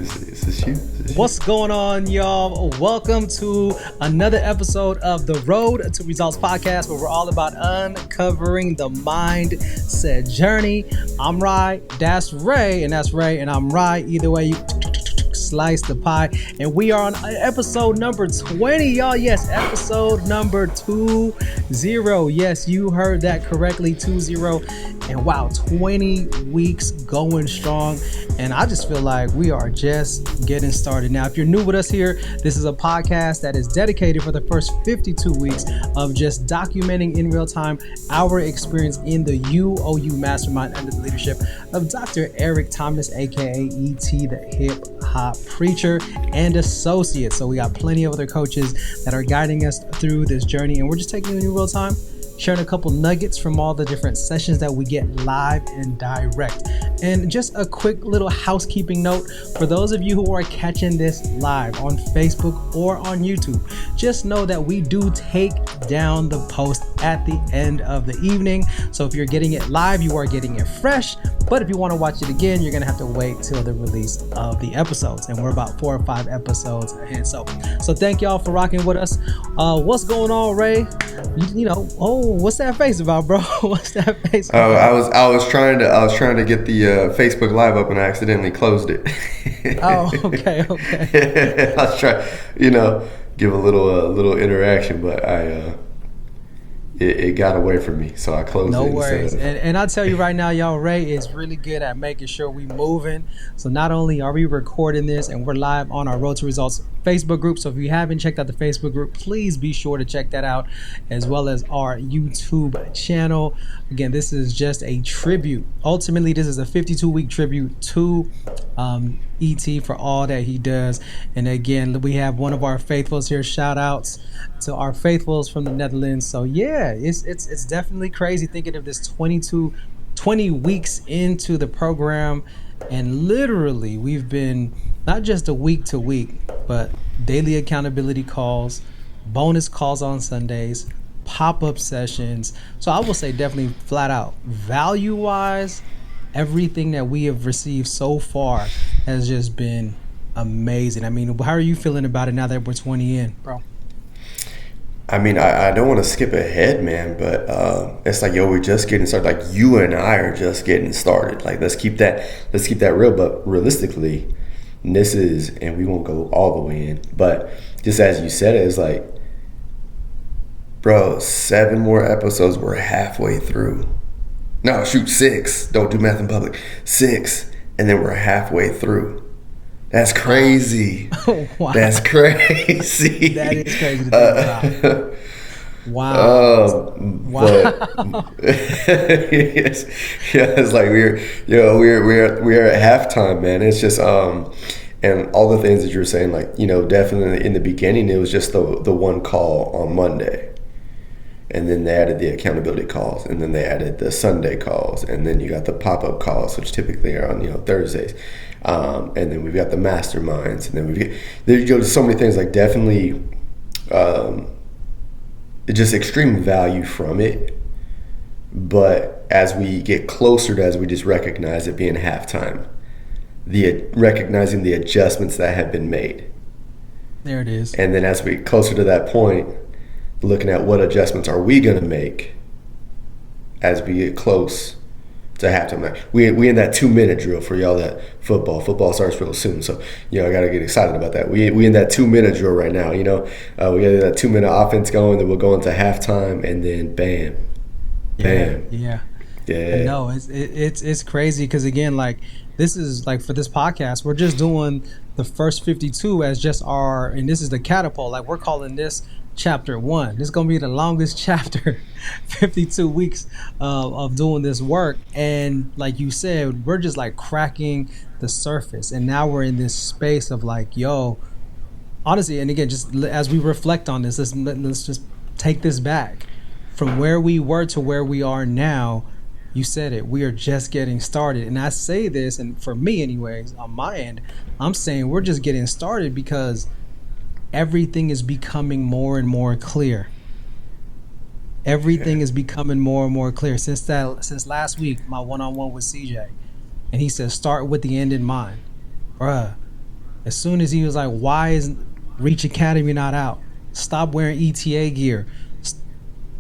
Is this you? What's going on, y'all? Welcome to another episode of the Road to Results podcast, where we're all about uncovering the mindset journey. I'm Rhy, that's Ray, and that's Ray, and I'm Rhy. Either way, you slice the pie. And we are on episode number 20, y'all. Yes, episode number 20. Yes, you heard that correctly, 20. And wow, 20 weeks going strong. And I just feel like we are just getting started. Now, if you're new with us here, this is a podcast that is dedicated for the first 52 weeks of just documenting in real time our experience in the You Owe You Mastermind under the leadership of Dr. Eric Thomas, aka ET, the hip hop preacher and associate. So we got plenty of other coaches that are guiding us through this journey, and we're just taking it in real time, sharing a couple nuggets from all the different sessions that we get live and direct. And just a quick little housekeeping note for those of you who are catching this live on Facebook or on YouTube, just know that we do take down the post at the end of the evening. So if you're getting it live, you are getting it fresh. But if you want to watch it again, you're going to have to wait till the release of the episodes. And we're about 4 or 5 episodes ahead. So thank y'all for rocking with us. What's going on, Ray? What's that face about, bro? What's that face about? I was trying to get the Facebook Live up and I accidentally closed it. Oh, okay. I was trying, give a little interaction, but it got away from me, so I closed it. No worries. And I'll tell you right now, y'all, Ray is really good at making sure we moving. So not only are we recording this and we're live on our Road to Results Facebook group. So if you haven't checked out the Facebook group, please be sure to check that out, as well as our YouTube channel. Again, this is just a tribute. Ultimately, this is a 52-week tribute to ET for all that he does. And again, we have one of our faithfuls here. Shout outs to our faithfuls from the Netherlands. So yeah, it's definitely crazy thinking of this 20 weeks into the program, and literally we've been not just a week to week, but daily accountability calls, bonus calls on Sundays, pop-up sessions. So I will say definitely flat out, value-wise, everything that we have received so far has just been amazing. I mean, how are you feeling about it now that we're 20 in, bro? I mean, I don't want to skip ahead, man, but it's like, we're just getting started. Like, you and I are just getting started. Like, let's keep that real. But realistically, and we won't go all the way in, but just as you said it, it's like, bro, 7 more episodes, we're halfway through. No, shoot, 6. Don't do math in public. 6, and then we're halfway through. That's crazy. Wow. That's crazy. That is crazy to think about. Wow. Wow. Yes, it's like we're at halftime, man. It's just and all the things that you're saying, like, definitely in the beginning it was just the one call on Monday. And then they added the accountability calls, and then they added the Sunday calls, and then you got the pop-up calls, which typically are on Thursdays, and then we've got the masterminds, and then there's so many things, like, definitely just extreme value from it. But as we get closer to, as we just recognize it being halftime, recognizing the adjustments that have been made. There it is. And then as we get closer to that point, looking at what adjustments are we going to make as we get close to halftime. We in that 2-minute drill for y'all. That football starts real soon, so I got to get excited about that. We in that 2-minute drill right now. We got that 2-minute offense going, then we'll go into halftime, and then bam. Yeah. No, it's crazy because, again, like, this is like, for this podcast, we're just doing the first 52 as just and this is the catapult. Like, we're calling this chapter 1. This is gonna be the longest chapter. 52 weeks of doing this work, and like you said, we're just like cracking the surface, and now we're in this space of like, honestly, and again, just as we reflect on this, let's just take this back from where we were to where we are now. You said it, we are just getting started. And I say this, and for me anyways, on my end, I'm saying we're just getting started because everything is becoming more and more clear. Everything is becoming more and more clear. Since last week, my one-on-one with CJ, and he said, start with the end in mind. Bruh, As soon as he was like, why is Reach Academy not out? Stop wearing ETA gear.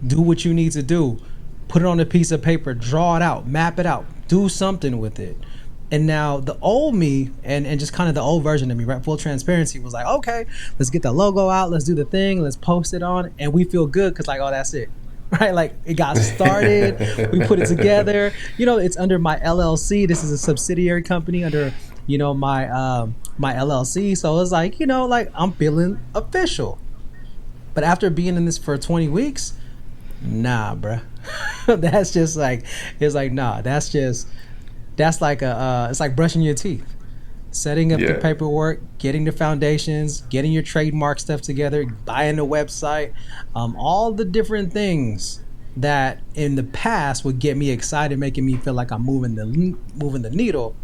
Do what you need to do. Put it on a piece of paper, draw it out, map it out, do something with it. And now the old me and just kind of the old version of me, right? Full transparency was like, okay, let's get the logo out, let's do the thing, let's post it on, and we feel good because like, oh, that's it. Right? Like it got started, we put it together. You know, it's under my LLC. This is a subsidiary company under, you know, my LLC. So it's like, you know, like I'm feeling official. But after being in this for 20 weeks, nah, bruh. That's just like, it's like, nah, that's like it's like brushing your teeth. Setting up the paperwork, getting the foundations, getting your trademark stuff together, buying the website, all the different things that in the past would get me excited, making me feel like I'm moving the needle,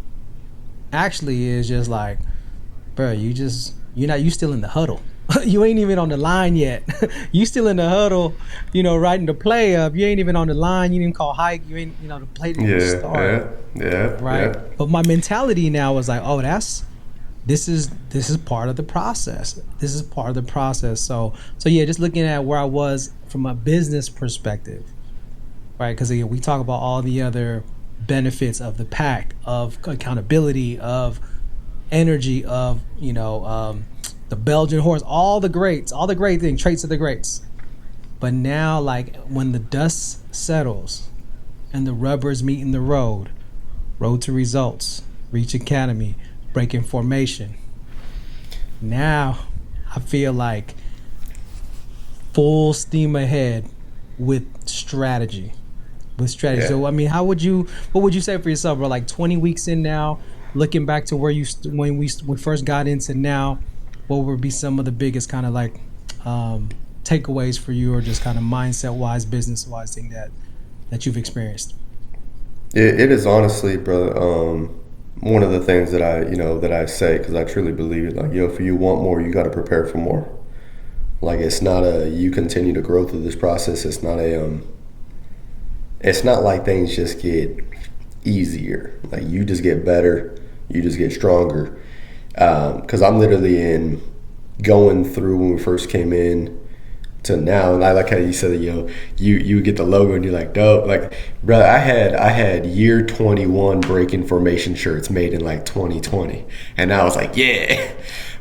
actually is just like, bro, you still in the huddle. You ain't even on the line yet. You still in the huddle, you know, writing the play up. You ain't even on the line. You didn't call hike. You ain't, you know, the play didn't start. Right. Yeah. But my mentality now is like, oh, this is part of the process. This is part of the process. So yeah, just looking at where I was from a business perspective, right? Because again, we talk about all the other benefits of the pact, of accountability, of energy, of, you know, the Belgian horse, all the great things, traits of the greats. But now, like when the dust settles and the rubbers meet in the road to results, Reach Academy, breaking formation. Now I feel like full steam ahead with strategy. Yeah. So I mean, what would you say for yourself, bro? Like 20 weeks in now, looking back to where when we first got into now, what would be some of the biggest kind of like takeaways for you, or just kind of mindset wise, business wise thing that you've experienced? It is honestly, brother, one of the things that I say, because I truly believe it. Like, if you want more, you got to prepare for more. Like, it's not you continue to grow through this process. It's not like things just get easier. Like, you just get better, you just get stronger. Because I'm literally going through when we first came in to now, and I like how you said that, you get the logo and you're like, dope. Like, brother, I had year 21 breaking formation shirts made in like 2020, and I was like, yeah,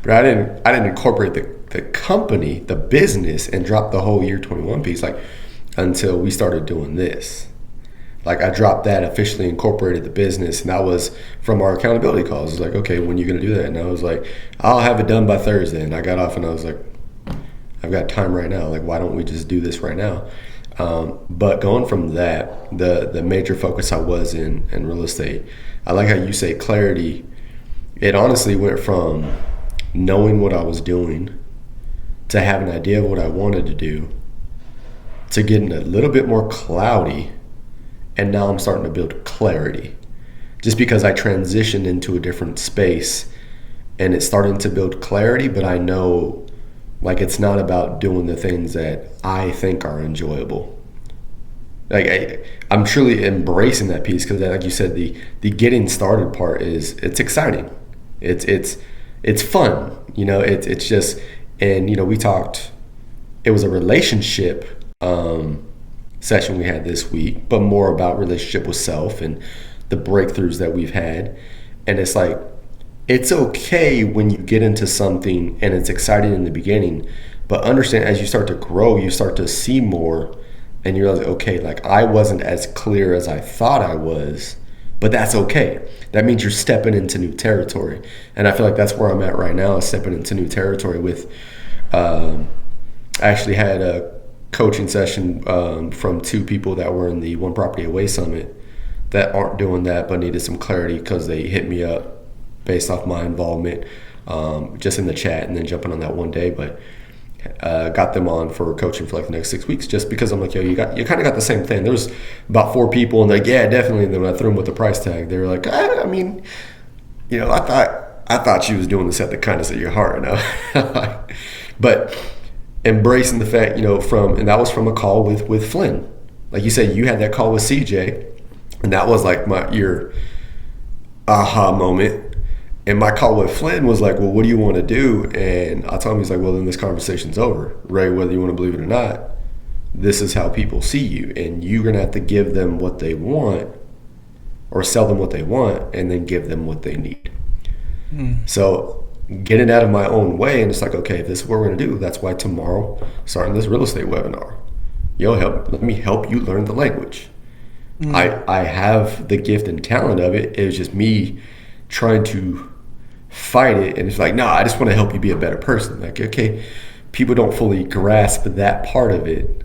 but I didn't incorporate the company, the business, and drop the whole year 21 piece like until we started doing this. Like, I dropped that, officially incorporated the business, and that was from our accountability calls. It's like, okay, when are you going to do that? And I was like, I'll have it done by Thursday. And I got off and I was like, I've got time right now. Like, why don't we just do this right now? But going from that, the major focus I was in real estate, I like how you say clarity. It honestly went from knowing what I was doing to having an idea of what I wanted to do to getting a little bit more cloudy. And now I'm starting to build clarity just because I transitioned into a different space, and it's starting to build clarity. But I know, like, it's not about doing the things that I think are enjoyable. Like, I'm truly embracing that piece because, like you said, the getting started part it's exciting. It's fun. You know, it's just, and, you know, we talked, it was a relationship session we had this week, but more about relationship with self and the breakthroughs that we've had. And it's like, it's okay when you get into something and it's exciting in the beginning, but understand as you start to grow, you start to see more, and you realize, okay, like, I wasn't as clear as I thought I was, but that's okay. That means you're stepping into new territory. And I feel like that's where I'm at right now, is stepping into new territory with, I actually had a coaching session from two people that were in the One Property Away Summit that aren't doing that but needed some clarity, because they hit me up based off my involvement just in the chat and then jumping on that one day. But got them on for coaching for like the next 6 weeks, just because I'm like, you kind of got the same thing. There was about 4 people, and they're like, yeah, definitely. And then when I threw them with the price tag, they were like, I mean, you know, I thought she was doing this at the kindness of your heart, you know. But embracing the fact, you know, and that was from a call with Flynn. Like you said, you had that call with CJ, and that was like your aha moment. And my call with Flynn was like, well, what do you want to do? And I told him, he's like, well, then this conversation's over, Ray, whether you want to believe it or not. This is how people see you, and you're going to have to give them what they want or sell them what they want and then give them what they need. So getting out of my own way, and it's like, okay, if this is what we're going to do, that's why tomorrow, starting this real estate webinar, let me help you learn the language. I have the gift and talent of it. It was just me trying to fight it, and it's like, no, I just want to help you be a better person. Like, okay, people don't fully grasp that part of it.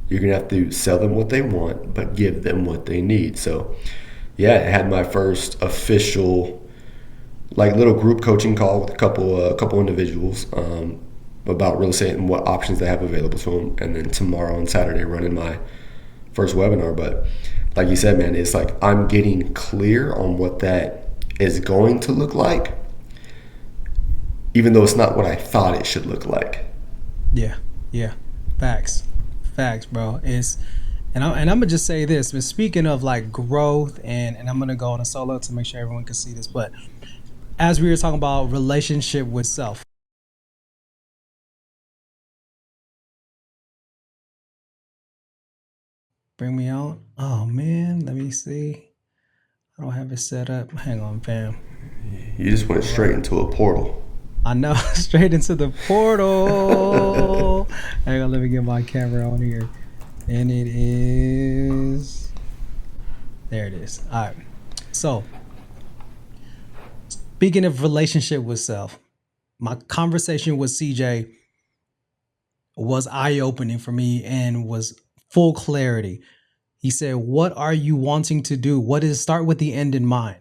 You're gonna have to sell them what they want, but give them what they need. So, yeah, I had my first official, like, little group coaching call with a couple individuals about real estate and what options they have available to them. And then tomorrow on Saturday, running my first webinar. But like you said, man, it's like I'm getting clear on what that is going to look like, even though it's not what I thought it should look like. Yeah. Facts, bro. And I'm gonna just say this. But speaking of like growth, and I'm gonna go on a solo to make sure everyone can see this. But as we were talking about relationship with self, bring me on. Oh man, let me see. I don't have it set up. Hang on, fam. You just went straight into a portal. I know, straight into the portal. Hang on, let me get my camera on here. And it is, there it is. All right. So, speaking of relationship with self, my conversation with CJ was eye-opening for me and was full clarity. He said, what are you wanting to do? Start with the end in mind.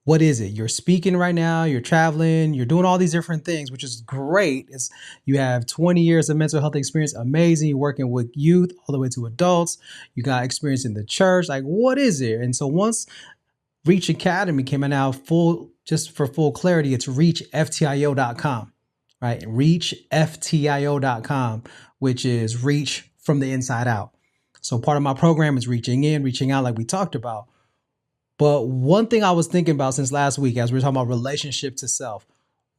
What is it? You're speaking right now, you're traveling, you're doing all these different things, which is great. You have 20 years of mental health experience, amazing. You're working with youth all the way to adults. You got experience in the church. Like, what is it? And so once Reach Academy came out just for full clarity, it's reachftio.com, right? Reachftio.com, which is reach from the inside out. So part of my program is reaching in, reaching out, like we talked about. But one thing I was thinking about since last week, as we were talking about relationship to self,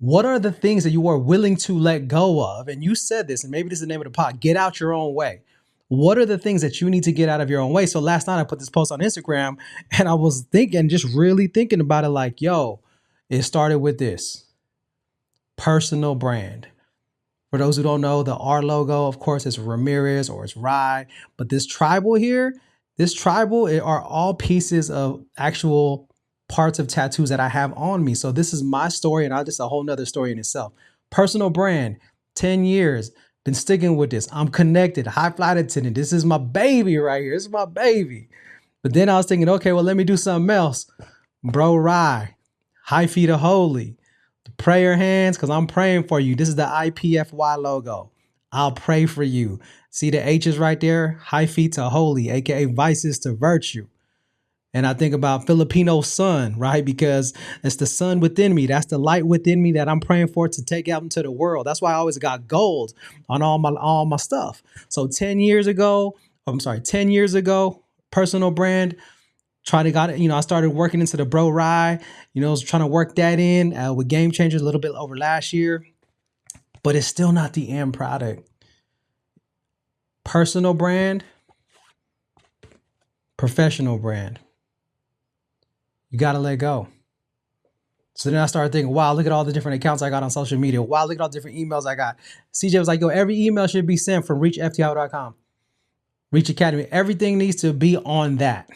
what are the things that you are willing to let go of? And you said this, and maybe this is the name of the pod, get out your own way. What are the things that you need to get out of your own way? So last night I put this post on Instagram and I was really thinking about it like, yo, it started with this personal brand. For those who don't know, the R logo, of course, is Ramirez or it's Rhy. But this tribal here, are all pieces of actual parts of tattoos that I have on me. So this is my story, and just a whole nother story in itself. Personal brand, 10 years, been sticking with this. I'm connected, high flight attendant. This is my baby right here. This is my baby. But then I was thinking, okay, well, let me do something else. Bro, Rhy, high feet of holy. The prayer hands, because I'm praying for you. This is the IPFY logo. I'll pray for you. See the H's right there? High feet to holy, aka vices to virtue. And I think about Filipino sun, right? Because it's the sun within me. That's the light within me that I'm praying for to take out into the world. That's why I always got gold on all my stuff. So 10 years ago, personal brand, I started working into the bro Rhy, I was trying to work that in with Game Changers a little bit over last year, but it's still not the end product. Personal brand, professional brand. You got to let go. So then I started thinking, wow, look at all the different accounts I got on social media. Wow, look at all the different emails I got. CJ was like, yo, every email should be sent from reachftio.com. Reach Academy. Everything needs to be on that.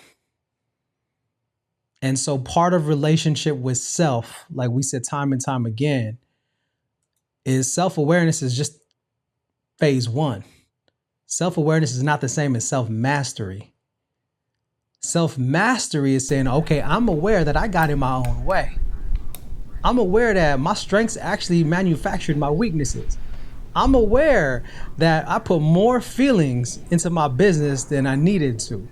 And so part of relationship with self, like we said time and time again, is self-awareness is just phase one. Self-awareness is not the same as self-mastery. Self-mastery is saying, okay, I'm aware that I got in my own way. I'm aware that my strengths actually manufactured my weaknesses. I'm aware that I put more feelings into my business than I needed to,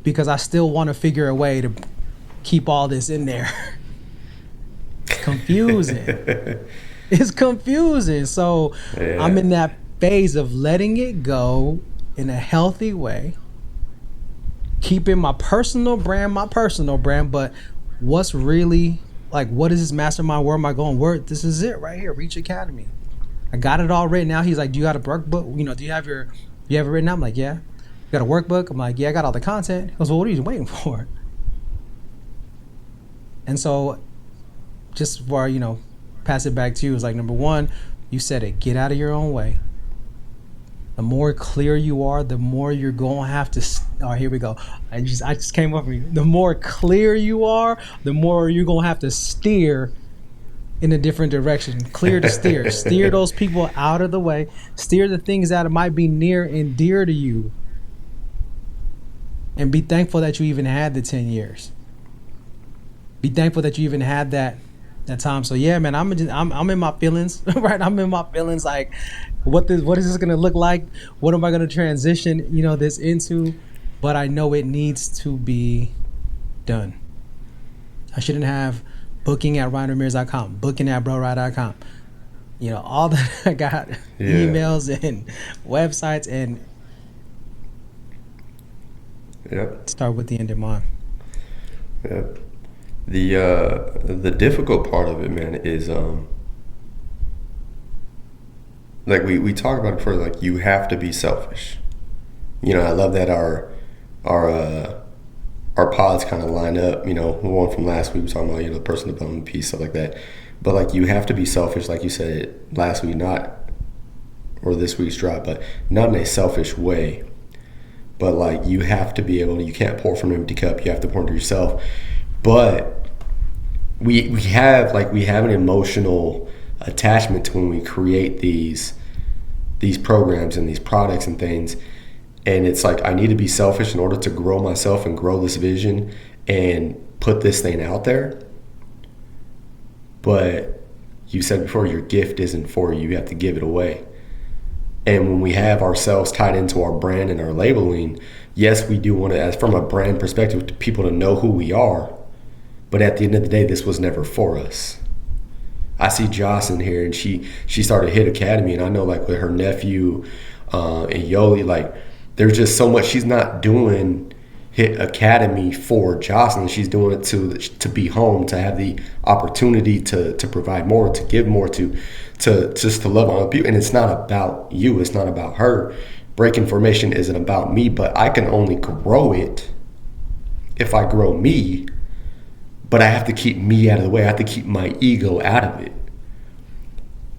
because I still want to figure a way to keep all this in there. Confusing. It's confusing. So yeah. I'm in that phase of letting it go in a healthy way, keeping my personal brand, but what's really like, what is this mastermind? Where am I going? Where this is it right here, Reach Academy. I got it all written out. He's like, do you got a workbook? Do you have it written out? I'm like, yeah. You got a workbook? I'm like, yeah, I got all the content. He goes, well, what are you waiting for? And so just before, pass it back to you, it's like, number one, you said it, get out of your own way. The more clear you are, the more you're going to have to, here we go. I just came up with you. The more clear you are, the more you're going to have to steer in a different direction. Clear to steer. Steer those people out of the way. Steer the things that might be near and dear to you. And be thankful that you even had the 10 years. Be thankful that you even had that time. So yeah, man, I'm in my feelings, right? I'm in my feelings. Like, what is this gonna look like? What am I gonna transition, this into? But I know it needs to be done. I shouldn't have booking at ryanramirez.com, booking at broride.com. All that I got, emails and websites, and start with the end in mind. Yep. The difficult part of it, man, is like we talk about it before, like you have to be selfish. I love that our pods kind of line up. The one from last week we were talking about the personal development piece, stuff like that. But like you have to be selfish, like you said last week, or this week's drop, but not in a selfish way. But like you have to be able. You can't pour from an empty cup. You have to pour into yourself. But we have an emotional attachment to when we create these programs and these products and things, and it's like I need to be selfish in order to grow myself and grow this vision and put this thing out there. But you said before, your gift isn't for you. You have to give it away. And when we have ourselves tied into our brand and our labeling, yes, we do want to, as from a brand perspective, people to know who we are. But at the end of the day, this was never for us. I see Joss in here, and she started Hit Academy, and I know like with her nephew and Yoli, like there's just so much. She's not doing Hit Academy for Jocelyn. She's doing it to be home, to have the opportunity to provide more, to give more, to just to love on other people. And it's not about you. It's not about her. Breaking Formation isn't about me, but I can only grow it if I grow me. But I have to keep me out of the way. I have to keep my ego out of it.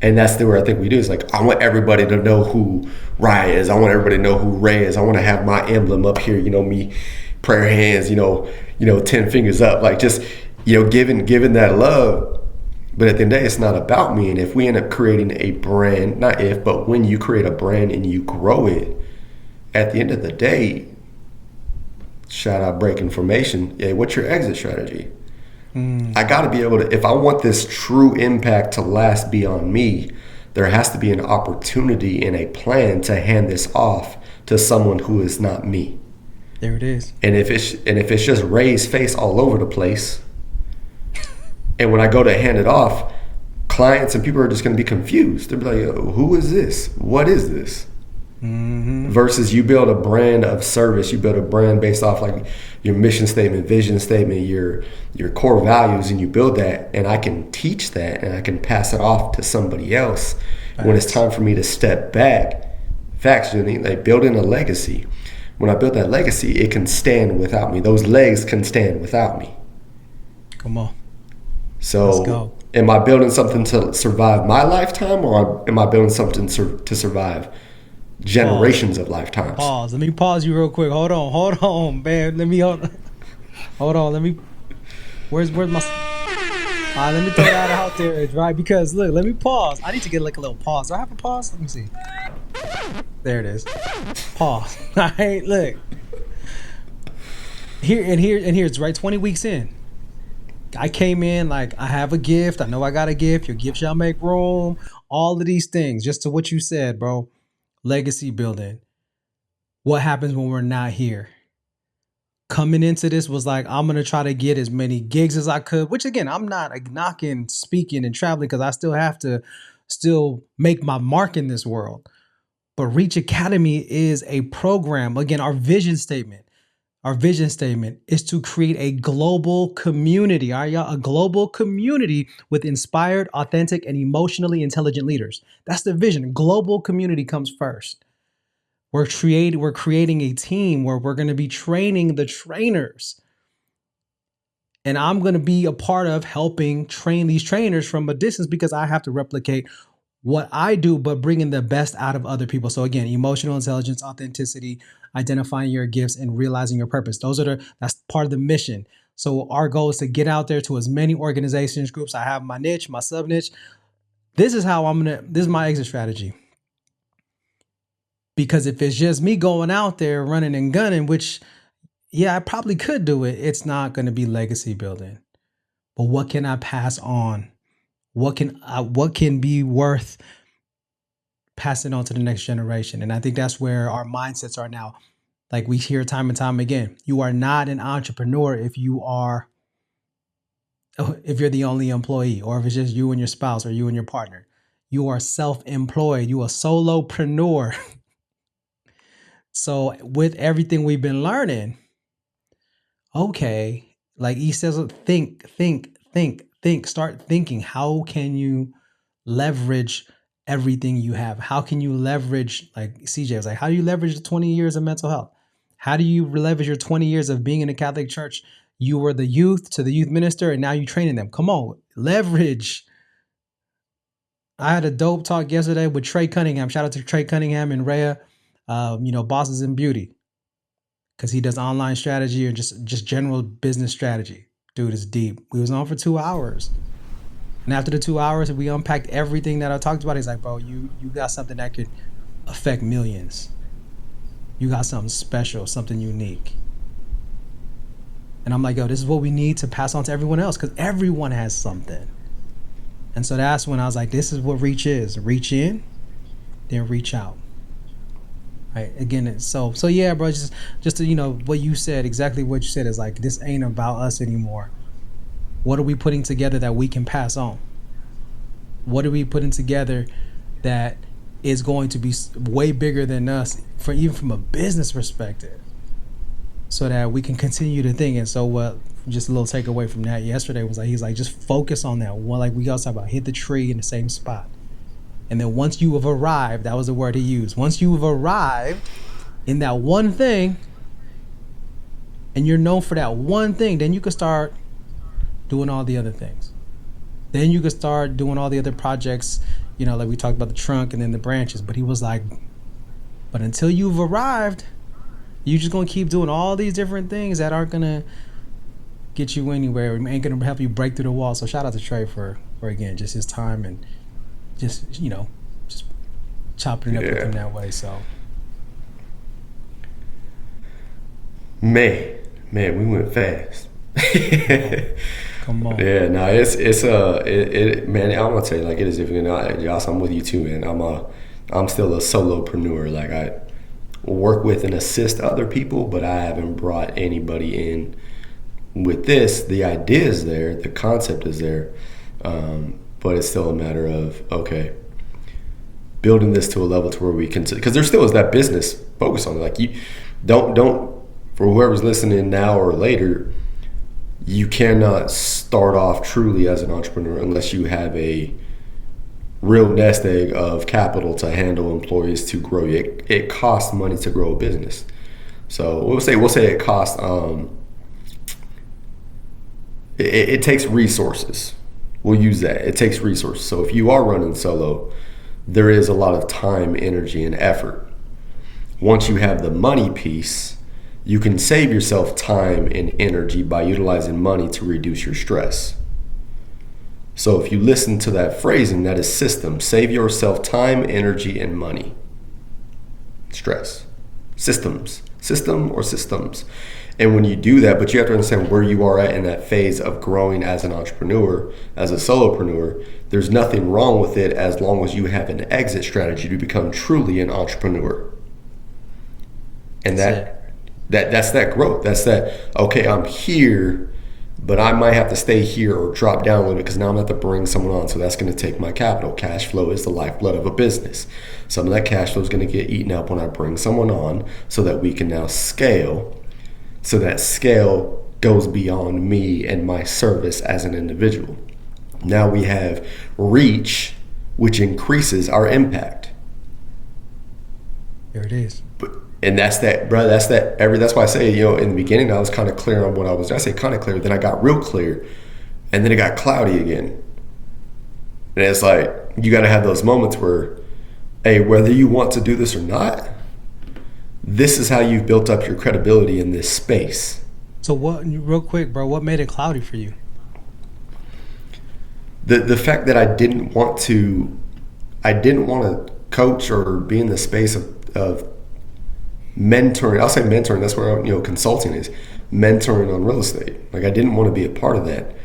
And that's where I think we do. Is like, I want everybody to know who Rhy is. I want everybody to know who Ray is. I want to have my emblem up here, me, prayer hands, 10 fingers up. Like just, giving that love. But at the end of the day, it's not about me. And if we end up creating a brand, not if, but when you create a brand and you grow it, at the end of the day, shout out Breaking Formation. Yeah, what's your exit strategy? I got to be able to, if I want this true impact to last beyond me, there has to be an opportunity and a plan to hand this off to someone who is not me. There it is. And if it's just Ray's face all over the place, and when I go to hand it off, clients and people are just going to be confused. They'll be like, who is this? What is this? Mm-hmm. Versus you build a brand of service, you build a brand based off like your mission statement, vision statement, your core values, and you build that, and I can teach that and I can pass it off to somebody else. Facts. When it's time for me to step back. Facts, like building a legacy. When I build that legacy, it can stand without me. Those legs can stand without me. Come on. So let's go. Am I building something to survive my lifetime, or am I building something to survive generations of lifetimes? Pause. Let me pause you real quick. Hold on, man. Hold on. Let me. Where's my? Let me throw that out there, right? Because look, let me pause. I need to get like a little pause. Do I have a pause? Let me see. There it is. Pause. All right, look. Here's right. 20 weeks in, I came in like I have a gift. I know I got a gift. Your gift shall make room. All of these things, just to what you said, bro. Legacy building. What happens when we're not here? Coming into this was like, I'm going to try to get as many gigs as I could, which again, I'm not knocking speaking and traveling because I still have to make my mark in this world. But Reach Academy is a program. Again, our vision statement. our vision statement is to create a global community. All right, y'all, a global community with inspired, authentic, and emotionally intelligent leaders. That's the vision. Global community comes first. We're creating a team where we're going to be training the trainers. And I'm going to be a part of helping train these trainers from a distance because I have to replicate what I do, but bringing the best out of other people. So again, emotional intelligence, authenticity, identifying your gifts, and realizing your purpose. That's part of the mission. So our goal is to get out there to as many organizations, groups. I have my niche, my sub niche. This is my exit strategy. Because if it's just me going out there running and gunning, which, yeah, I probably could do it, it's not going to be legacy building. But what can I pass on? What can be worth passing on to the next generation? And I think that's where our mindsets are now. Like we hear time and time again, you are not an entrepreneur if you're the only employee, or if it's just you and your spouse or you and your partner. You are self-employed. You are solopreneur. So with everything we've been learning, okay, like he says, think, start thinking. How can you leverage everything you have? How can you leverage, like CJ was like, how do you leverage the 20 years of mental health? How do you leverage your 20 years of being in a Catholic church? You were the youth to the youth minister, and now you're training them. Come on, leverage. I had a dope talk yesterday with Trey Cunningham. Shout out to Trey Cunningham and Rhea, Bosses in Beauty, because he does online strategy or just general business strategy. Dude is deep. We was on for 2 hours. And after the 2 hours, we unpacked everything that I talked about. He's like, bro, you got something that could affect millions. You got something special, something unique. And I'm like, yo, this is what we need to pass on to everyone else, because everyone has something. And so that's when I was like, this is what reach is. Reach in, then reach out. Right. Again, so yeah, bro, just to, what you said, exactly what you said is like, this ain't about us anymore. What are we putting together that we can pass on? What are we putting together that is going to be way bigger than us, even from a business perspective, so that we can continue to think? And so just a little takeaway from that yesterday was like, he's like, just focus on that one. Like we also talk about, hit the tree in the same spot. And then once you have arrived, that was the word he used. Once you've arrived in that one thing, and you're known for that one thing, then you can start doing all the other things. Then you can start doing all the other projects, like we talked about the trunk and then the branches. But he was like, but until you've arrived, you're just going to keep doing all these different things that aren't going to get you anywhere. It ain't going to help you break through the wall. So shout out to Trey for again, just his time and just chopping it up with him that way. So man, we went fast. Come on. Yeah, no, it man, I'm gonna tell you, like, it is difficult. Josh, I'm with you too, man. I'm still a solopreneur. Like, I work with and assist other people, but I haven't brought anybody in with this. The idea is there, the concept is there, but it's still a matter of, okay, building this to a level to where we can, because there still is that business focus on it. Like, you don't for whoever's listening now or later, you cannot start off truly as an entrepreneur unless you have a real nest egg of capital to handle employees to grow. It costs money to grow a business. So we'll say it costs. It takes resources. We'll use that. It takes resources. So if you are running solo, there is a lot of time, energy, and effort. Once you have the money piece, you can save yourself time and energy by utilizing money to reduce your stress. So if you listen to that phrasing, that is system. Save yourself time, energy, and money. Stress. Systems. System or systems. And when you do that, but you have to understand where you are at in that phase of growing as an entrepreneur, as a solopreneur. There's nothing wrong with it as long as you have an exit strategy to become truly an entrepreneur. And that's that growth. That's that, okay, I'm here, but I might have to stay here or drop down a little bit because now I'm going to have to bring someone on. So that's going to take my capital. Cash flow is the lifeblood of a business. Some of that cash flow is going to get eaten up when I bring someone on so that we can now scale So that scale goes beyond me and my service as an individual. Now we have reach, which increases our impact. There it is. And that's that, bro. That's why I say, in the beginning, I was kind of clear on what I say kind of clear. Then I got real clear, and then it got cloudy again. And it's like, you got to have those moments where, hey, whether you want to do this or not, this is how you've built up your credibility in this space. So real quick, bro, what made it cloudy for you? The fact that I didn't want to coach or be in the space of mentoring. I'll say mentoring. That's where consulting is. Mentoring on real estate. Like, I didn't want to be a part of that.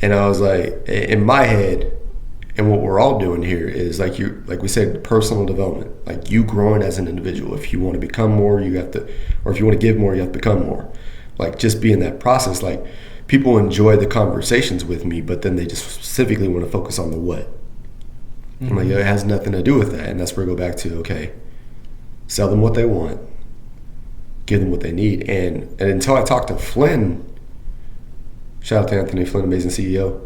And I was like, in my head, and what we're all doing here is like we said, personal development. Like, you growing as an individual. If you want to become more, you have to, or if you want to give more, you have to become more. Like, just be in that process. Like, people enjoy the conversations with me, but then they just specifically want to focus on the what. Mm-hmm. I'm like, it has nothing to do with that. And that's where I go back to, okay, sell them what they want, give them what they need. And until I talked to Flynn, shout out to Anthony Flynn, amazing CEO,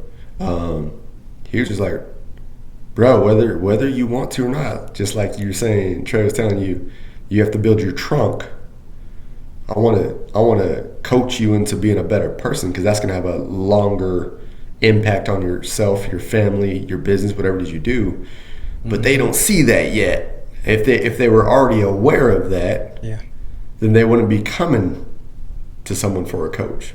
he was just like, bro, whether you want to or not, just like you were saying, Trey was telling you, you have to build your trunk. I want to coach you into being a better person, because that's going to have a longer impact on yourself, your family, your business, whatever it is you do. Mm-hmm. But they don't see that yet. If they were already aware of that, then they wouldn't be coming to someone for a coach.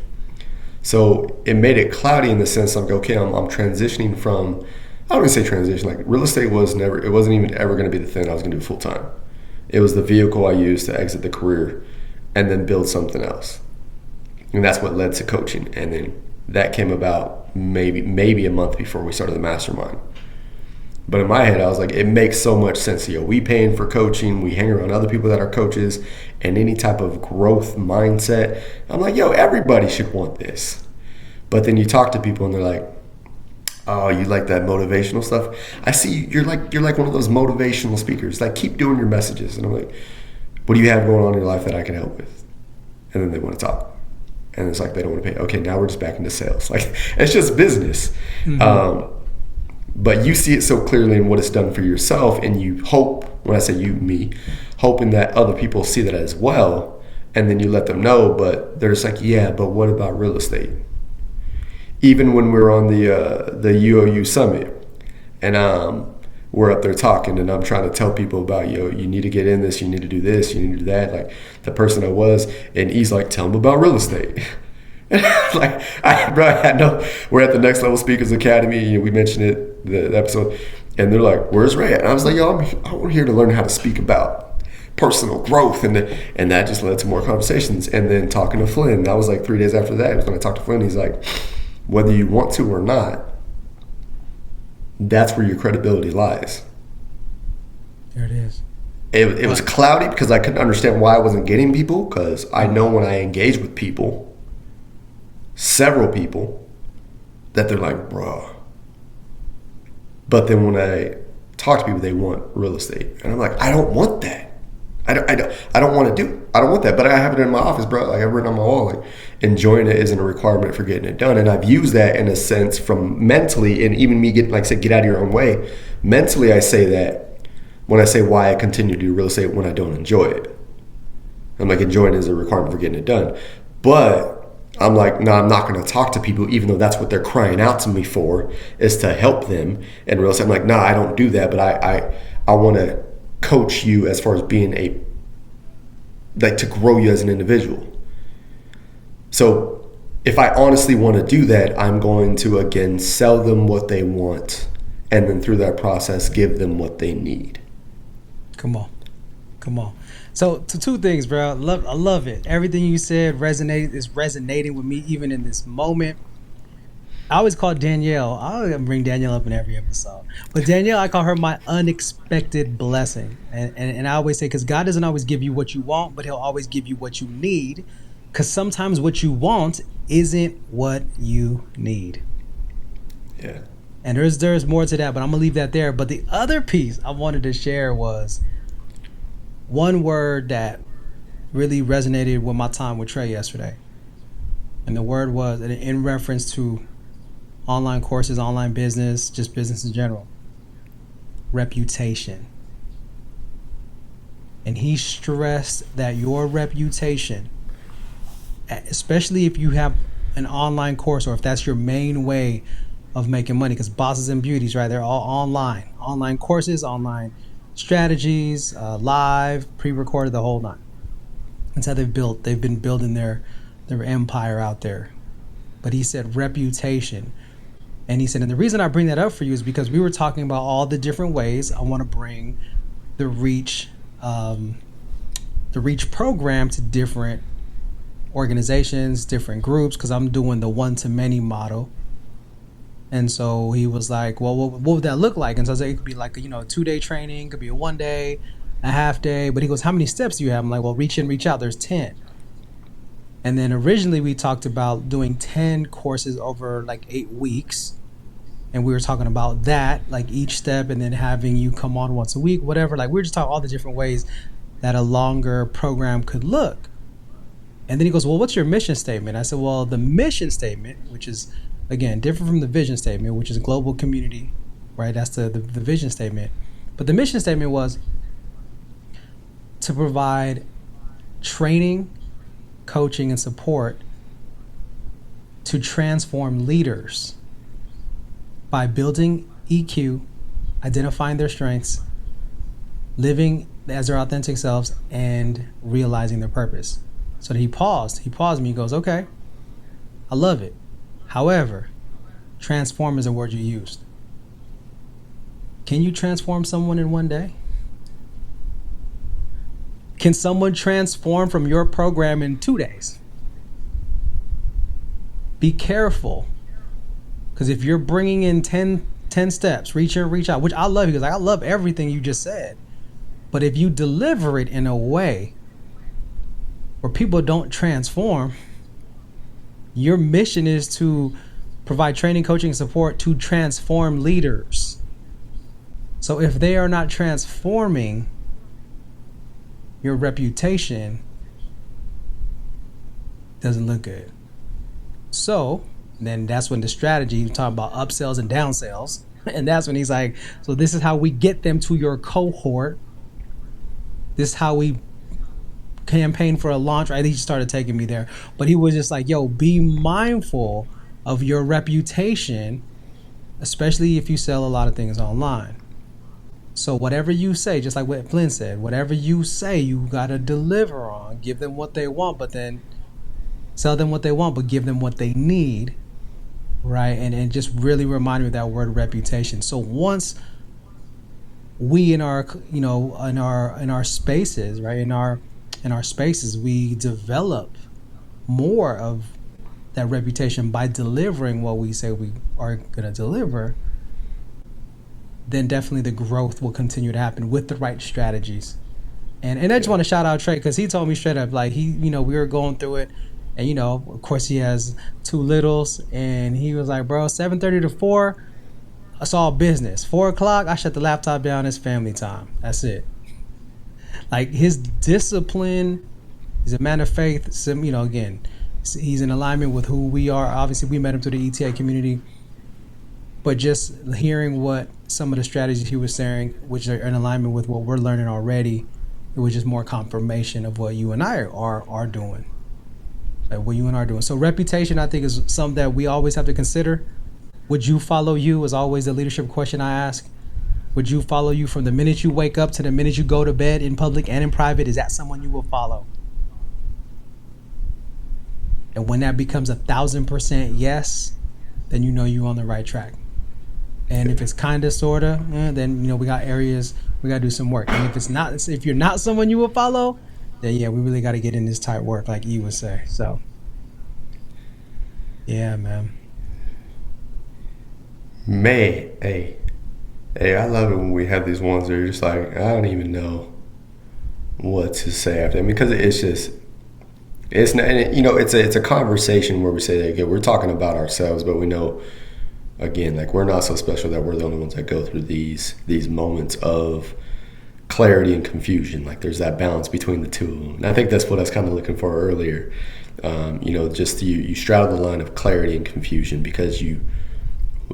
So it made it cloudy in the sense of, okay, I'm transitioning from, I don't even say transition, like real estate it wasn't even ever going to be the thing I was going to do full time. It was the vehicle I used to exit the career and then build something else. And that's what led to coaching. And then that came about maybe a month before we started the mastermind. But in my head, I was like, it makes so much sense. We paying for coaching, we hang around other people that are coaches, and any type of growth mindset. I'm like, everybody should want this. But then you talk to people and they're like, oh, you like that motivational stuff? I see you're like one of those motivational speakers. Like, keep doing your messages. And I'm like, what do you have going on in your life that I can help with? And then they want to talk. And it's like, they don't want to pay. Okay, now we're just back into sales. Like, it's just business. Mm-hmm. But you see it so clearly in what it's done for yourself, and you hope, when I say you, me, hoping that other people see that as well, and then you let them know, but they're just like, yeah, but what about real estate? Even when we're on the You Owe You Summit, and we're up there talking, and I'm trying to tell people about, you need to get in this, you need to do this, you need to do that. Like, the person I was, and he's like, tell them about real estate. Like, we're at the Next Level Speakers Academy, we mentioned it, the episode, and they're like, where's Ray? And I was like, I'm here to learn how to speak about personal growth, and that just led to more conversations. And then talking to Flynn, that was like 3 days after that, when I talked to Flynn, he's like, whether you want to or not, that's where your credibility lies. There it is. It was cloudy because I couldn't understand why I wasn't getting people, because I know when I engage with people, several people, that they're like, bro. But then when I talk to people, they want real estate. And I'm like, I don't want that. I don't want that. But I have it in my office, bro. Like, I've written on my wall, like, enjoying it isn't a requirement for getting it done. And I've used that in a sense from mentally, and even me get out of your own way. Mentally, I say that when I say why I continue to do real estate when I don't enjoy it. I'm like, enjoying it is a requirement for getting it done. But I'm like, no, I'm not going to talk to people, even though that's what they're crying out to me for, is to help them in real estate. I'm like, no, I don't do that, but I want to coach you as far as being to grow you as an individual. So if I honestly want to do that, I'm going to, again, sell them what they want, and then through that process, give them what they need. Come on. So, two things, bro. I love it. Everything you said is resonating with me even in this moment. I always call Danielle. I bring Danielle up in every episode. But Danielle, I call her my unexpected blessing. And I always say, because God doesn't always give you what you want, but he'll always give you what you need. Because sometimes what you want isn't what you need. Yeah. And there's more to that, but I'm going to leave that there. But the other piece I wanted to share was one word that really resonated with my time with Trey yesterday. And the word was in reference to online courses, online business, just business in general. Reputation. And he stressed that your reputation, especially if you have an online course or if that's your main way of making money, because bosses and beauties, right? They're all online courses, online strategies, live, pre-recorded, the whole nine. That's how they've been building their empire out there. But he said reputation. And he said, and the reason I bring that up for you is because we were talking about all the different ways I want to bring the reach program to different organizations, different groups, because I'm doing the one-to-many model. And so he was like, well, what would that look like? And so I said, it could be like, a 2-day training, could be a 1 day, a half day. But he goes, how many steps do you have? I'm like, well, reach in, reach out. There's 10. And then originally we talked about doing 10 courses over like 8 weeks. And we were talking about that, like each step, and then having you come on once a week, whatever. Like we were just talking all the different ways that a longer program could look. And then he goes, well, what's your mission statement? I said, well, the mission statement, which is, again, different from the vision statement, which is global community, right? That's the vision statement. But the mission statement was to provide training, coaching, and support to transform leaders by building EQ, identifying their strengths, living as their authentic selves, and realizing their purpose. So he paused me, he goes, okay, I love it. However, transform is a word you used. Can you transform someone in 1 day? Can someone transform from your program in 2 days? Be careful. Because if you're bringing in 10 steps, reach in, reach out, which I love, because I love everything you just said. But if you deliver it in a way where people don't transform, your mission is to provide training, coaching, and support to transform leaders. So if they are not transforming, your reputation doesn't look good. So then that's when the strategy, you talk about upsells and downsells. And that's when he's like, so this is how we get them to your cohort. This is how we campaign for a launch, right? He started taking me there. But he was just like, yo, be mindful of your reputation, especially if you sell a lot of things online. So whatever you say, just like what Flynn said, whatever you say, you got to deliver on. Give them what they want, but then sell them what they want, but give them what they need, right? And just really remind me of that word reputation. So once we in our spaces, right, in our spaces, we develop more of that reputation by delivering what we say we are going to deliver, then definitely the growth will continue to happen with the right strategies. And I just want to shout out Trey, because he told me straight up, like, we were going through it, and of course he has 2 littles, and he was like, bro, 7:30 to 4, it's all business. 4 o'clock, I shut the laptop down, it's family time. That's it. Like, his discipline, he's a man of faith. Again, he's in alignment with who we are. Obviously, we met him through the ETA community. But just hearing what some of the strategies he was sharing, which are in alignment with what we're learning already, it was just more confirmation of what you and I are doing. Like what you and I are doing. So reputation, I think, is something that we always have to consider. Would you follow you is always the leadership question I ask. Would you follow you from the minute you wake up to the minute you go to bed, in public and in private? Is that someone you will follow? And when that becomes 1,000% yes, then you're on the right track. And if it's kind of, sort of, then, we got areas we got to do some work. And if you're not someone you will follow, then we really got to get in this tight work, like E would say. So, yeah, man. Hey, I love it when we have these ones where you're just like, I don't even know what to say after. Because it's not, it's a conversation where we say that, again, we're talking about ourselves, but we know, again, like, we're not so special that we're the only ones that go through these moments of clarity and confusion. Like there's that balance between the two. And I think that's what I was kind of looking for earlier. Just you straddle the line of clarity and confusion, because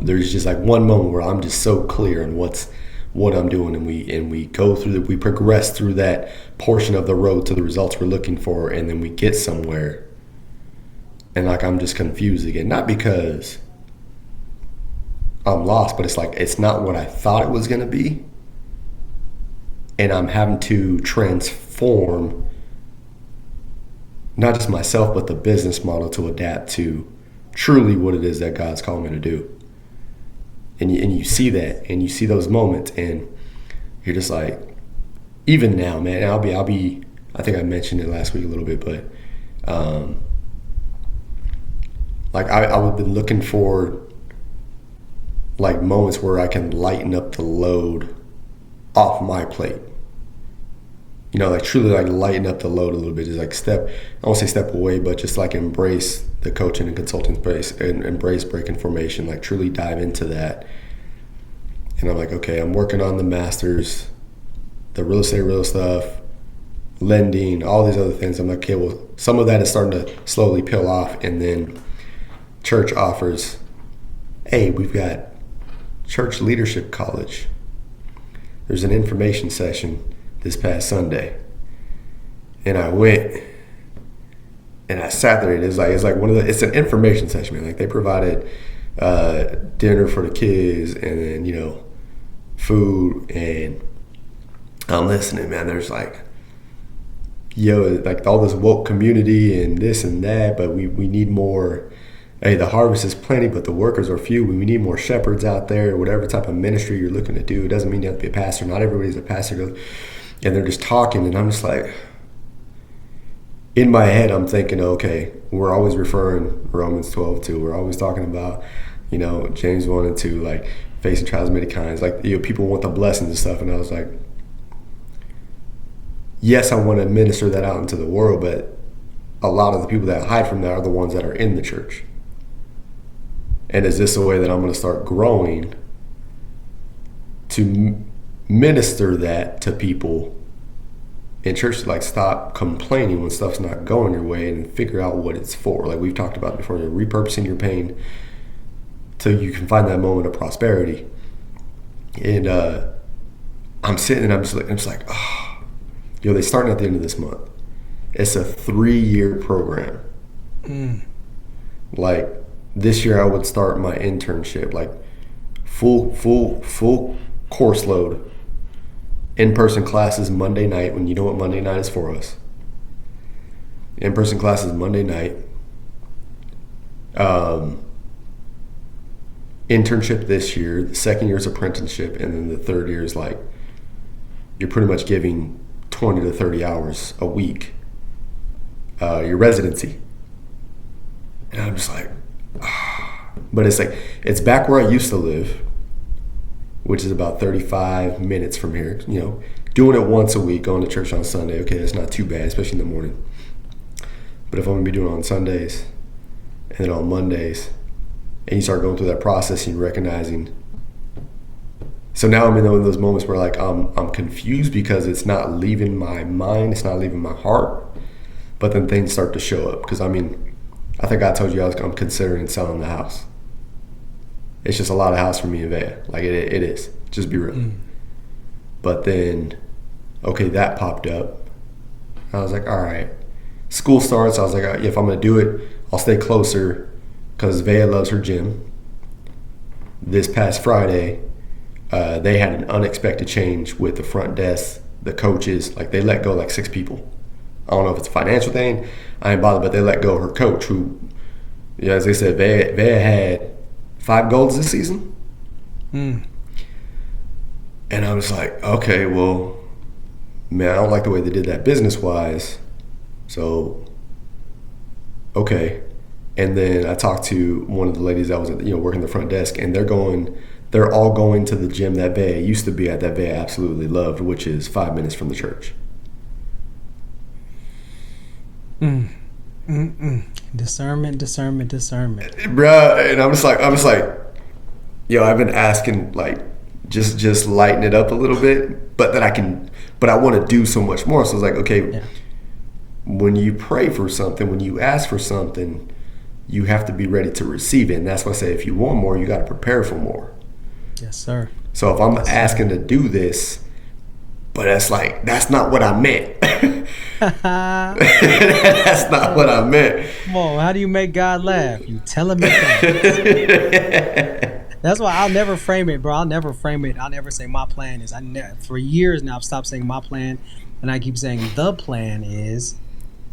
there's just like one moment where I'm just so clear on what I'm doing, and we go through we progress through that portion of the road to the results we're looking for, and then we get somewhere, and like I'm just confused again. Not because I'm lost, but it's like it's not what I thought it was going to be, and I'm having to transform not just myself but the business model to adapt to truly what it is that God's calling me to do. And you see that, and you see those moments, and you're just like, even now, man, I'll be. I think I mentioned it last week a little bit, but like I've been looking for like moments where I can lighten up the load off my plate. Like truly like lighten up the load a little bit. Just like I won't say step away, but just like embrace the coaching and consulting space, and embrace breaking formation, like truly dive into that. And I'm like, okay, I'm working on the masters, the real stuff, lending, all these other things. I'm like, okay, well, some of that is starting to slowly peel off. And then church offers, hey, we've got church leadership college. There's an information session this past Sunday, and I went and I sat there. It's like it's an information session, man. Like they provided dinner for the kids, and then food, and I'm listening, man. There's like like all this woke community and this and that, but we need more. Hey, the harvest is plenty, but the workers are few. We need more shepherds out there. Whatever type of ministry you're looking to do, it doesn't mean you have to be a pastor. Not everybody's a pastor. And they're just talking, and I'm just like, in my head, I'm thinking, okay, we're always referring Romans 12:2. We're always talking about, James 1 and 2, like facing trials of many kinds. Like, people want the blessings and stuff. And I was like, yes, I want to minister that out into the world, but a lot of the people that hide from that are the ones that are in the church. And is this a way that I'm going to start growing to minister that to people in church, to like stop complaining when stuff's not going your way and figure out what it's for? Like we've talked about before, repurposing your pain till you can find that moment of prosperity. And I'm sitting and I'm just like, oh, they starting at the end of this month. It's a 3-year program. Like this year I would start my internship, like full course load. In-person classes Monday night, when you know what Monday night is for us. In-person classes Monday night. Internship this year. The second year is apprenticeship. And then the third year is like, you're pretty much giving 20 to 30 hours a week. Your residency. And I'm just like, But it's like, it's back where I used to live, which is about 35 minutes from here. Doing it once a week, going to church on Sunday. Okay, that's not too bad, especially in the morning. But if I'm going to be doing it on Sundays and then on Mondays, and you start going through that process and recognizing. So now I'm in those moments where like I'm confused because it's not leaving my mind, it's not leaving my heart, but then things start to show up. Because I think I told you I'm considering selling the house. It's just a lot of house for me in Vea. Like it is. Just be real. But then, okay, that popped up. I was like, all right. School starts. I was like, if I'm going to do it, I'll stay closer because Vea loves her gym. This past Friday, they had an unexpected change with the front desk, the coaches. Like they let go like 6 people. I don't know if it's a financial thing. I ain't bothered, but they let go her coach who, as they said, Vea had 5 goals this season. And I was like, okay, well, man, I don't like the way they did that business-wise. So, okay. And then I talked to one of the ladies that was, working the front desk, and they're all going to the gym that Vea used to be at, that Vea absolutely loved, which is 5 minutes from the church. Discernment. Bruh, and I'm just like, I've been asking like just lighten it up a little bit, but I want to do so much more. So it's like, okay, when you pray for something, when you ask for something, you have to be ready to receive it. And that's why I say, if you want more, you got to prepare for more. Yes, sir. So if I'm asking to do this, but that's not what I meant. That's not what I meant. Come on, how do you make God laugh? You tell him it. That's why I'll never frame it, bro. I'll never frame it. I'll never say my plan is. For years now, I've stopped saying my plan, and I keep saying the plan is.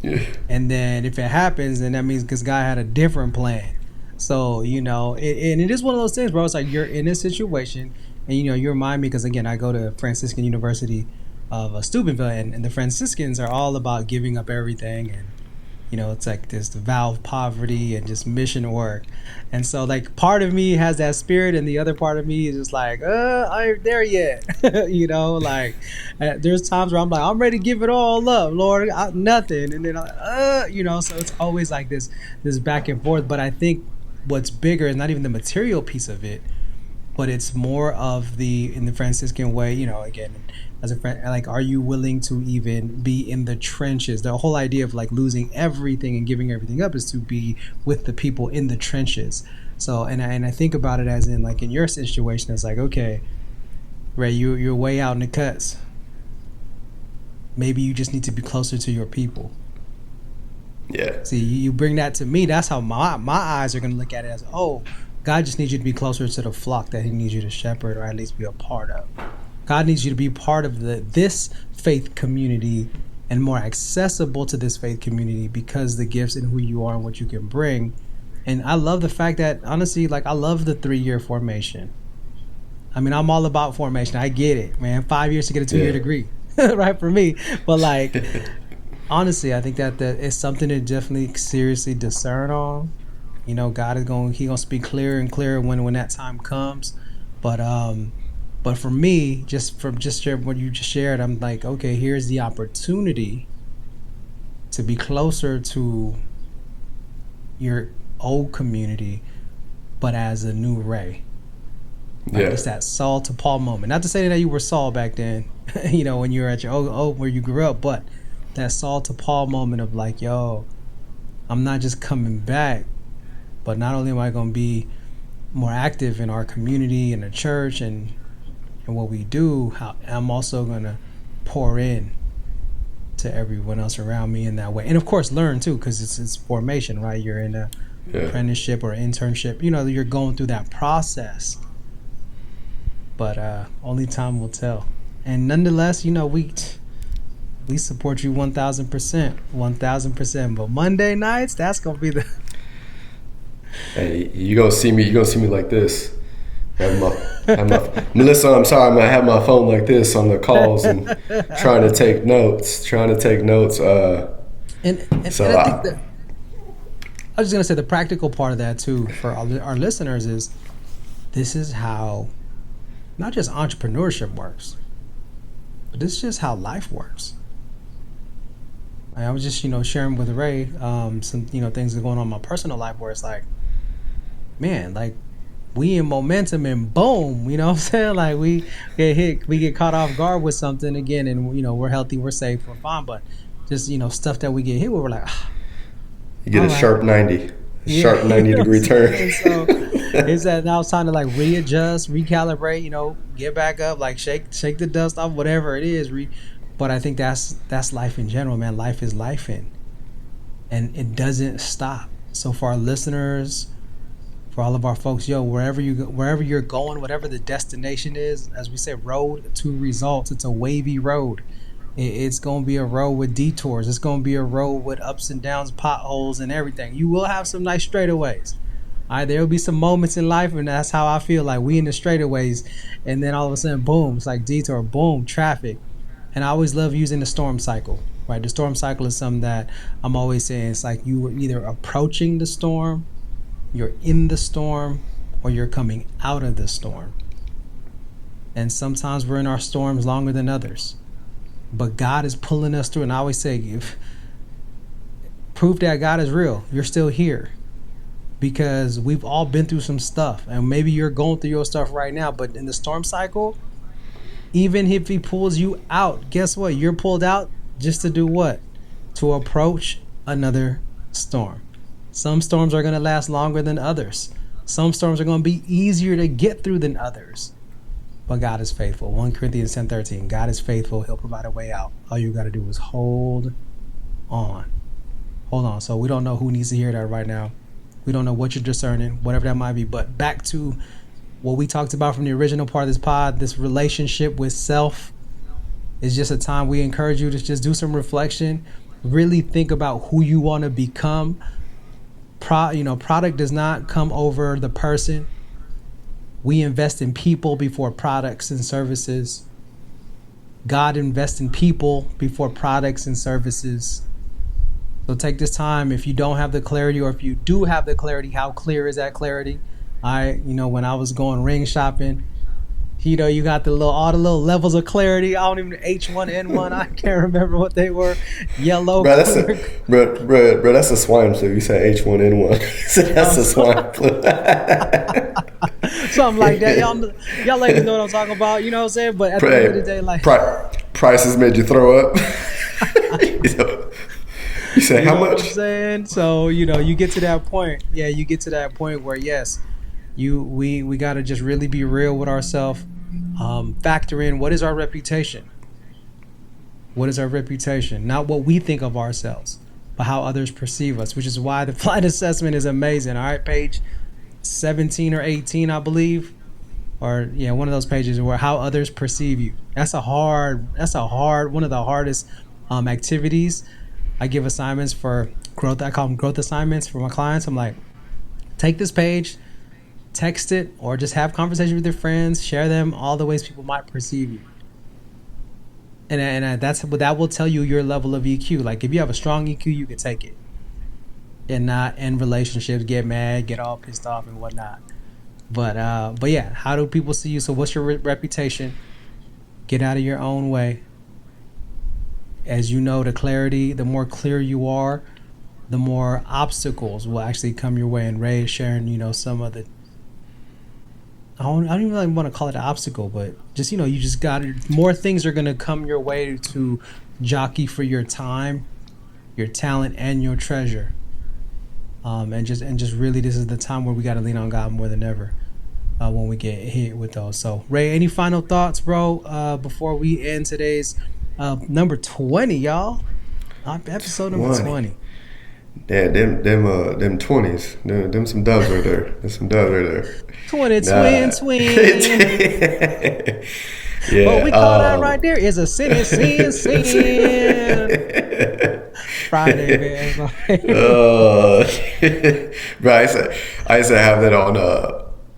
Yeah. And then if it happens, then that means because God had a different plan. So, and it is one of those things, bro. It's like you're in a situation, and you remind me, because again, I go to Franciscan University of Steubenville, and the Franciscans are all about giving up everything, and it's like this vow of poverty and just mission work. And so like part of me has that spirit, and the other part of me is just like, I ain't there yet. There's times where I'm like, I'm ready to give it all up, Lord, nothing. And then so it's always like this back and forth. But I think what's bigger is not even the material piece of it, but it's more of in the Franciscan way, again, as a friend, like, are you willing to even be in the trenches? The whole idea of like losing everything and giving everything up is to be with the people in the trenches. So, and I think about it as in, like, in your situation, it's like, okay, Ray, you're way out in the cuts. Maybe you just need to be closer to your people. Yeah. See, you bring that to me. That's how my eyes are going to look at it as, oh, God just needs you to be closer to the flock that he needs you to shepherd, or at least be a part of. God needs you to be part of this faith community and more accessible to this faith community because the gifts and who you are and what you can bring. And I love the fact that, honestly, like, I love the 3-year formation. I mean, I'm all about formation. I get it, man. 5 years to get a 2-year degree, right, for me. But like, honestly, I think that it's something to definitely seriously discern on. God is gonna speak clearer and clearer when that time comes. But for me, just what you just shared, I'm like, okay, here's the opportunity to be closer to your old community, but as a new Ray. Like, it's that Saul to Paul moment. Not to say that you were Saul back then, when you were at your where you grew up, but that Saul to Paul moment of like, yo, I'm not just coming back, but not only am I going to be more active in our community and the church and what we do, I'm also going to pour in to everyone else around me in that way. And of course, learn too, because it's formation, right? You're in a apprenticeship or internship. You're going through that process. But only time will tell. And nonetheless, we support you 1,000%. But Monday nights, that's going to be the... Hey, you gonna see me like this. Melissa, I'm sorry, I'm gonna have my phone like this on the calls and trying to take notes. And I think that I was just gonna say the practical part of that too for our listeners is this is how not just entrepreneurship works, but this is just how life works. I was just sharing with Ray some things that are going on in my personal life where it's like, man, like, we in momentum and boom, you know what I'm saying? Like, we get hit, we get caught off guard with something again, and we're healthy, we're safe, we're fine, but just stuff that we get hit with, we're like, you get a sharp 90 degree turn. So it's that now it's time to like readjust, recalibrate, get back up, like shake the dust off, whatever it is. But I think that's life in general, man. Life is life and it doesn't stop. So for our listeners, for all of our folks, wherever you're going, whatever the destination is, as we say, road to results, it's a wavy road. It's going to be a road with detours. It's going to be a road with ups and downs, potholes and everything. You will have some nice straightaways. All right, there will be some moments in life, and that's how I feel, like we in the straightaways, and then all of a sudden, boom, it's like detour, boom, traffic. And I always love using the storm cycle, right? The storm cycle is something that I'm always saying, it's like you were either approaching the storm, you're in the storm, or you're coming out of the storm. And sometimes we're in our storms longer than others. But God is pulling us through. And I always say, proof that God is real. You're still here. because we've all been through some stuff, and maybe you're going through your stuff right now, but in the storm cycle, even if he pulls you out, guess what? You're pulled out just to do what? To approach another storm. Some storms are going to last longer than others. Some storms are going to be easier to get through than others. But God is faithful. 1 Corinthians 10:13. God is faithful. He'll provide a way out. All you got to do is hold on. Hold on. So we don't know who needs to hear that right now. We don't know what you're discerning, whatever that might be. But back to what we talked about from the original part of this pod, this relationship with self is just a time we encourage you to just do some reflection. Really think about who you want to become. Product does not come over the person. We invest in people before products and services. God invests in people before products and services. So take this time. If you don't have the clarity, or if you do have the clarity, how clear is that clarity? When I was going ring shopping, you got all the little levels of clarity. I don't even H1N1. I can't remember what they were. Yellow. Bro, that's a swine flu. You said H1N1. So that's a swine flu. Something like that. Y'all ladies know what I'm talking about. You know what I'm saying? But at the end of the day, like prices made you throw up. You say how much? What I'm saying? So you get to that point. Yeah, you get to that point where yes, we got to just really be real with ourselves. Factor in, what is our reputation? What is our reputation? Not what we think of ourselves, but how others perceive us, which is why the flight assessment is amazing. All right, page 17 or 18, I believe, or one of those pages where how others perceive you. That's a hard one of the hardest activities. I give assignments for growth. I call them growth assignments for my clients. I'm like, take this page, text it, or just have conversations with your friends, share them all the ways people might perceive you. And that will tell you your level of EQ. Like if you have a strong EQ, you can take it and not in relationships get mad, get all pissed off and whatnot. But yeah, how do people see you? So what's your reputation? Get out of your own way. As you know, the more clear you are, the more obstacles will actually come your way. And Ray is sharing, some of the, I don't even really want to call it an obstacle, but just, you just got more things are going to come your way to jockey for your time, your talent, and your treasure. And just really, this is the time where we got to lean on God more than ever when we get hit with those. So Ray, any final thoughts, bro, before we end today's number 20, y'all? Episode number 20. Yeah, them 20s. Them some dubs right there. There's some dubs right there. 20 twin. Yeah. What we call that right there is a sin. Friday, man. Bro, I used to have that on.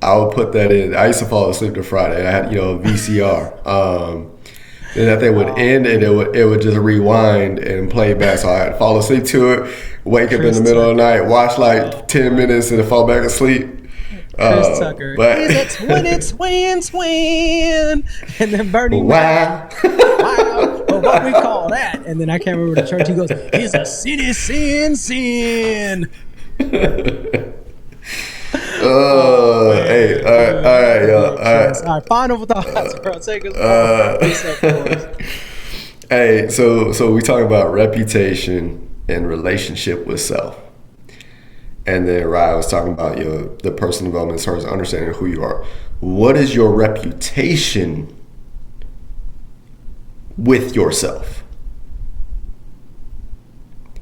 I would put that in. I used to fall asleep to Friday. I had a VCR. And that thing would end, and it would just rewind and play back. So I'd fall asleep to it, wake up in the middle of the night, watch like 10 minutes, and then fall back asleep. Chris Tucker. He's a twin. And then Bernie. Wow. Well, what we call that? And then I can't remember the church. He goes, he's a sin. Hey, all right, y'all. All right, final thoughts, bro. Take us. Hey, so we talk about reputation and relationship with self. And then Rhy was talking about the personal development as far as understanding who you are. What is your reputation with yourself?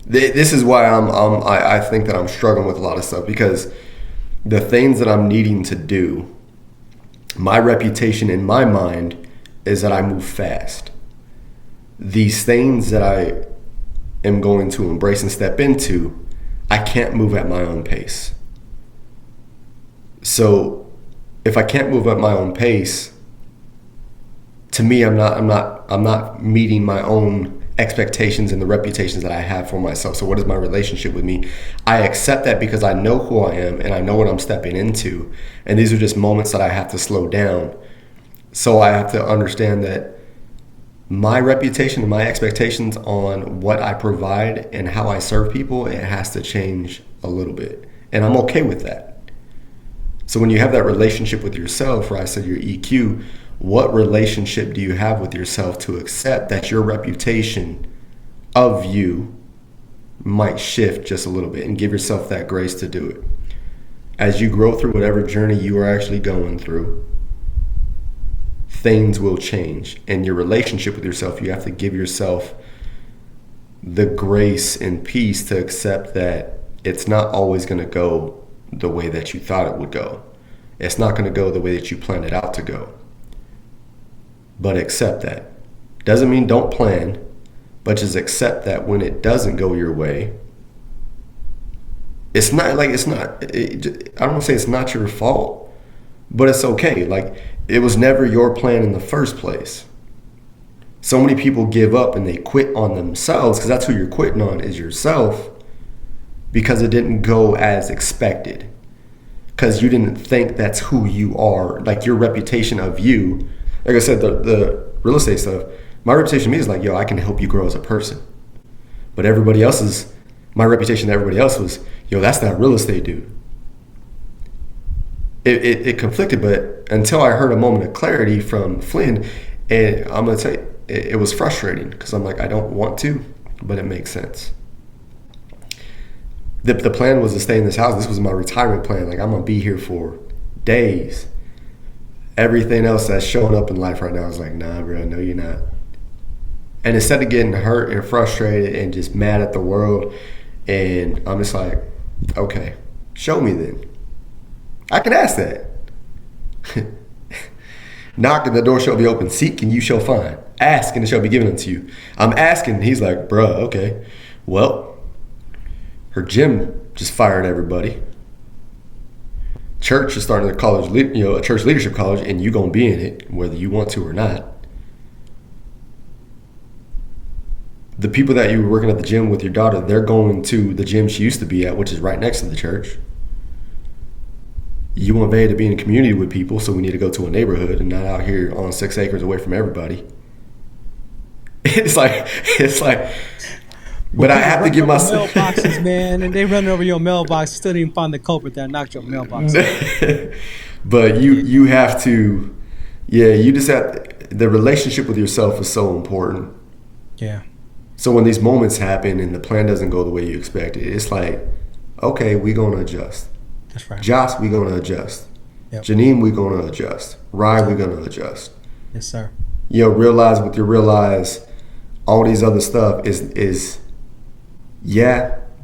This is why I think that I'm struggling with a lot of stuff, because the things that I'm needing to do, my reputation in my mind is that I move fast. These things that I am going to embrace and step into, I can't move at my own pace. So if I can't move at my own pace, to me, I'm not meeting my own expectations and the reputations that I have for myself. So what is my relationship with me? I accept that because I know who I am and I know what I'm stepping into. And these are just moments that I have to slow down. So I have to understand that my reputation and my expectations on what I provide and how I serve people, it has to change a little bit. And I'm okay with that. So when you have that relationship with yourself, where I said your EQ, what relationship do you have with yourself to accept that your reputation of you might shift just a little bit, and give yourself that grace to do it? As you grow through whatever journey you are actually going through, things will change. And your relationship with yourself, you have to give yourself the grace and peace to accept that it's not always going to go the way that you thought it would go. It's not going to go the way that you planned it out to go. But accept that. Doesn't mean don't plan, but just accept that when it doesn't go your way, I don't want to say it's not your fault, but it's okay. Like, it was never your plan in the first place. So many people give up and they quit on themselves, because that's who you're quitting on, is yourself, because it didn't go as expected. Because you didn't think that's who you are. Like, your reputation of you, like I said, the real estate stuff, my reputation to me is like, yo, I can help you grow as a person. But my reputation to everybody else was, yo, that's that real estate dude. It conflicted, but until I heard a moment of clarity from Flynn, and I'm going to tell you, it was frustrating, because I'm like, I don't want to, but it makes sense. The plan was to stay in this house. This was my retirement plan. Like, I'm going to be here for days. Everything else that's showing up in life right now is like, nah, bro, no, you're not. And instead of getting hurt and frustrated and just mad at the world, and I'm just like, okay, show me then. I can ask that. Knock and the door shall be open. Seek and you shall find. Ask and it shall be given unto you. I'm asking. He's like, bruh, okay. Well, her gym just fired everybody. Church is starting a church leadership college, and you gonna be in it whether you want to or not. The people that you were working at the gym with your daughter, they're going to the gym she used to be at, which is right next to the church. You want Vay to be in a community with people, so we need to go to a neighborhood and not out here on 6 acres away from everybody. It's like, but I have to give myself mailboxes, man, and they running over your mailbox. Still didn't find the culprit that knocked your mailbox. But you have to, you just have the relationship with yourself is so important. Yeah. So when these moments happen and the plan doesn't go the way you expected, it's like, okay, we gonna adjust. That's right. Josh, we gonna adjust. Yep. Janine, we gonna adjust. Rhy, we gonna adjust. Yes, sir. Realize all these other stuff is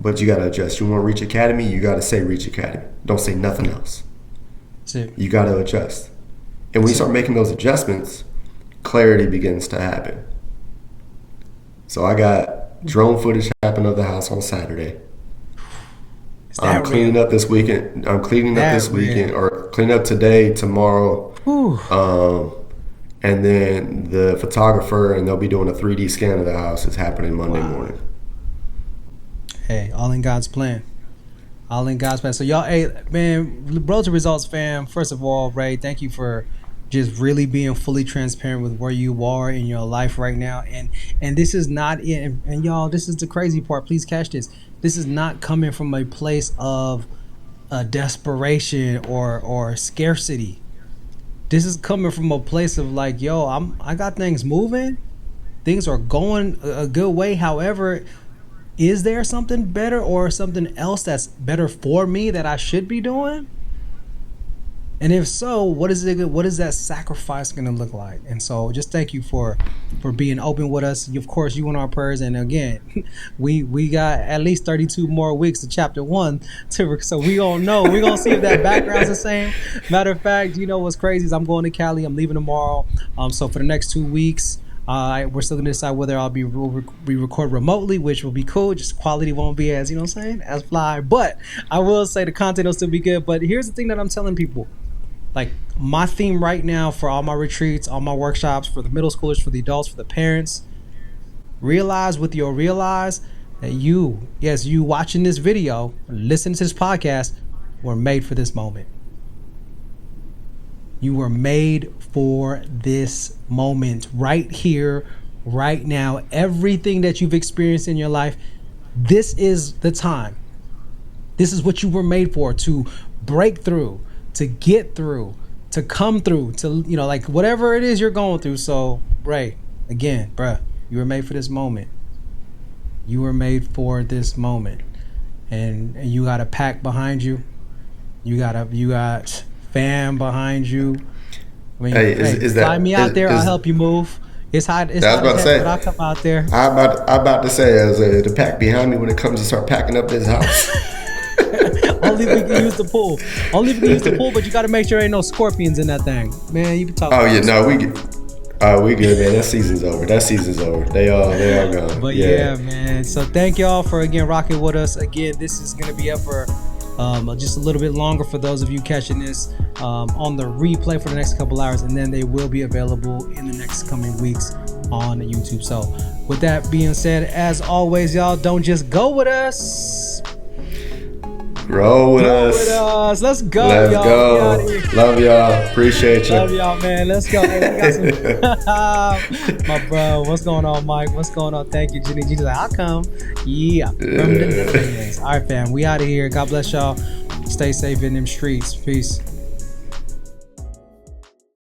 but you gotta adjust. You want to reach Academy, you gotta say reach Academy. Don't say nothing else. That's it. You gotta adjust. And when you start making those adjustments, clarity begins to happen. So I got drone footage happen of the house on Saturday. I'm cleaning up this weekend. Or cleaning up today, tomorrow. And then the photographer, and they'll be doing a 3D scan of the house. Is happening Monday morning. Hey, all in God's plan. All in God's plan. So y'all, hey, man, Road to Results fam, first of all, Ray, thank you for just really being fully transparent with where you are in your life right now. And this is not in, and y'all, this is the crazy part. Please catch this. This is not coming from a place of desperation or scarcity. This is coming from a place of like, yo, I got things moving. Things are going a good way. However, is there something better or something else that's better for me that I should be doing? And if so, what is that sacrifice going to look like? And so just thank you for being open with us. Of course, you in our prayers. And again, we got at least 32 more weeks to chapter 1. So we don't know. We're going to see if that background's the same. Matter of fact, you know what's crazy is I'm going to Cali. I'm leaving tomorrow. So for the next 2 weeks, we're still going to decide whether we record remotely, which will be cool. Just quality won't be as, as fly. But I will say the content will still be good. But here's the thing that I'm telling people. Like, my theme right now for all my retreats, all my workshops, for the middle schoolers, for the adults, for the parents, realize that you watching this video, listening to this podcast, were made for this moment. You were made for this moment right here, right now. Everything that you've experienced in your life, this is the time. This is what you were made for, to break through, to get through, to come through, to, you know, like whatever it is you're going through. So, Ray, again, bruh, you were made for this moment. You were made for this moment. And you got a pack behind you. You got fam behind you. I mean, is fly me out there, I'll help you move. It's hot. It's hot as heck, but I'll come out there. I'm about to say, as the pack behind me when it comes to start packing up this house. Only if we can use the pool. Only if we can use the pool, but you got to make sure there ain't no scorpions in that thing. Man, you be talking. Oh yeah, no, we good, man. That season's over. They all gone. But yeah, man. So thank y'all for again rocking with us. Again, this is gonna be up for just a little bit longer for those of you catching this on the replay for the next couple hours, and then they will be available in the next coming weeks on YouTube. So with that being said, as always, y'all, don't just go with us, grow with us. Let's go. Let's y'all. go. Love y'all. Appreciate you. Love y'all, man. Let's go. Hey, we got some my bro, what's going on, Mike? What's going on? Thank you, Jenny. G's like, I'll come. Yeah. From the Netherlands. All right, fam. We out of here. God bless y'all. Stay safe in them streets. Peace.